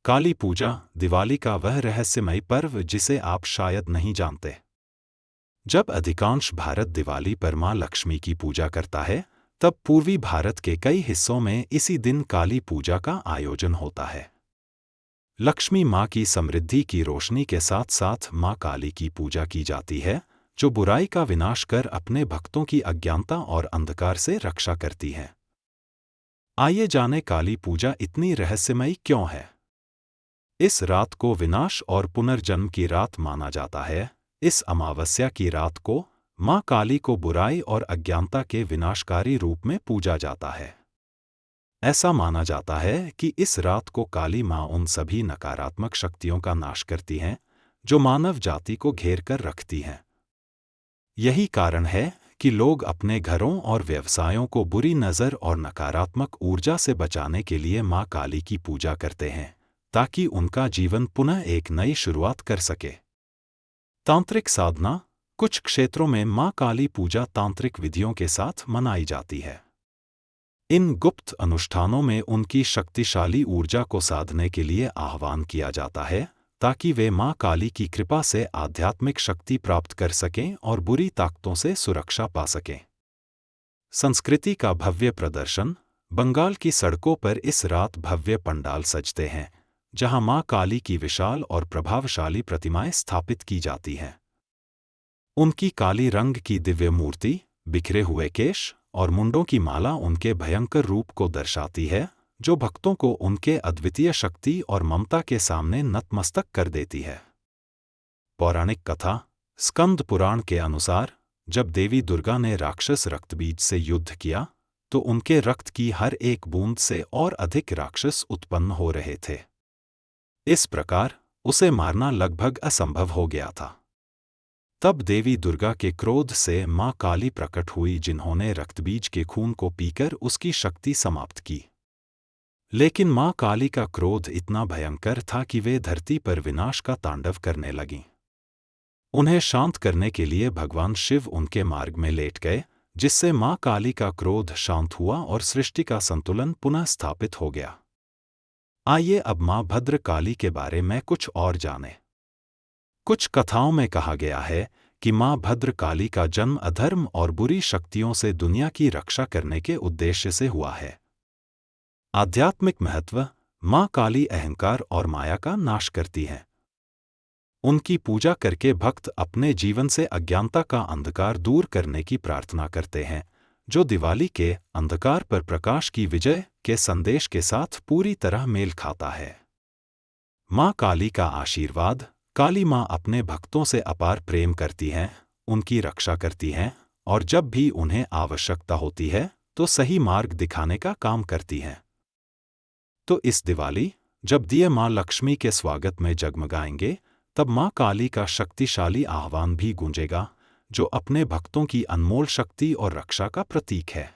काली पूजा, दिवाली का वह रहस्यमयी पर्व जिसे आप शायद नहीं जानते। जब अधिकांश भारत दिवाली पर मां लक्ष्मी की पूजा करता है, तब पूर्वी भारत के कई हिस्सों में इसी दिन काली पूजा का आयोजन होता है। लक्ष्मी मां की समृद्धि की रोशनी के साथ साथ मां काली की पूजा की जाती है, जो बुराई का विनाश कर अपने भक्तों की अज्ञानता और अंधकार से रक्षा करती है। आइए जानें काली पूजा इतनी रहस्यमयी क्यों है। इस रात को विनाश और पुनर्जन्म की रात माना जाता है। इस अमावस्या की रात को मां काली को बुराई और अज्ञानता के विनाशकारी रूप में पूजा जाता है। ऐसा माना जाता है कि इस रात को काली मां उन सभी नकारात्मक शक्तियों का नाश करती हैं जो मानव जाति को घेर कर रखती हैं। यही कारण है कि लोग अपने घरों और व्यवसायों को बुरी नज़र और नकारात्मक ऊर्जा से बचाने के लिए मां काली की पूजा करते हैं, ताकि उनका जीवन पुनः एक नई शुरुआत कर सके। तांत्रिक साधना। कुछ क्षेत्रों में मां काली पूजा तांत्रिक विधियों के साथ मनाई जाती है। इन गुप्त अनुष्ठानों में उनकी शक्तिशाली ऊर्जा को साधने के लिए आह्वान किया जाता है, ताकि वे मां काली की कृपा से आध्यात्मिक शक्ति प्राप्त कर सकें और बुरी ताकतों से सुरक्षा पा सकें। संस्कृति का भव्य प्रदर्शन। बंगाल की सड़कों पर इस रात भव्य पंडाल सजते हैं, जहां मां काली की विशाल और प्रभावशाली प्रतिमाएं स्थापित की जाती हैं। उनकी काली रंग की दिव्य मूर्ति, बिखरे हुए केश और मुंडों की माला उनके भयंकर रूप को दर्शाती है, जो भक्तों को उनके अद्वितीय शक्ति और ममता के सामने नतमस्तक कर देती है। पौराणिक कथा। स्कंद पुराण के अनुसार, जब देवी दुर्गा ने राक्षस रक्तबीज से युद्ध किया, तो उनके रक्त की हर एक बूंद से और अधिक राक्षस उत्पन्न हो रहे थे। इस प्रकार उसे मारना लगभग असंभव हो गया था। तब देवी दुर्गा के क्रोध से मां काली प्रकट हुई, जिन्होंने रक्तबीज के खून को पीकर उसकी शक्ति समाप्त की। लेकिन मां काली का क्रोध इतना भयंकर था कि वे धरती पर विनाश का तांडव करने लगीं। उन्हें शांत करने के लिए भगवान शिव उनके मार्ग में लेट गए, जिससे मां काली का क्रोध शांत हुआ और सृष्टि का संतुलन पुनः स्थापित हो गया। आइए अब मां भद्र काली के बारे में कुछ और जानें। कुछ कथाओं में कहा गया है कि मां भद्र काली का जन्म अधर्म और बुरी शक्तियों से दुनिया की रक्षा करने के उद्देश्य से हुआ है। आध्यात्मिक महत्व। मां काली अहंकार और माया का नाश करती हैं। उनकी पूजा करके भक्त अपने जीवन से अज्ञानता का अंधकार दूर करने की प्रार्थना करते हैं, जो दिवाली के अंधकार पर प्रकाश की विजय के संदेश के साथ पूरी तरह मेल खाता है। मां काली का आशीर्वाद। काली मां अपने भक्तों से अपार प्रेम करती हैं, उनकी रक्षा करती हैं और जब भी उन्हें आवश्यकता होती है तो सही मार्ग दिखाने का काम करती हैं। तो इस दिवाली, जब दिए मां लक्ष्मी के स्वागत में जगमगाएंगे, तब मां काली का शक्तिशाली आह्वान भी गूंजेगा, जो अपने भक्तों की अनमोल शक्ति और रक्षा का प्रतीक है।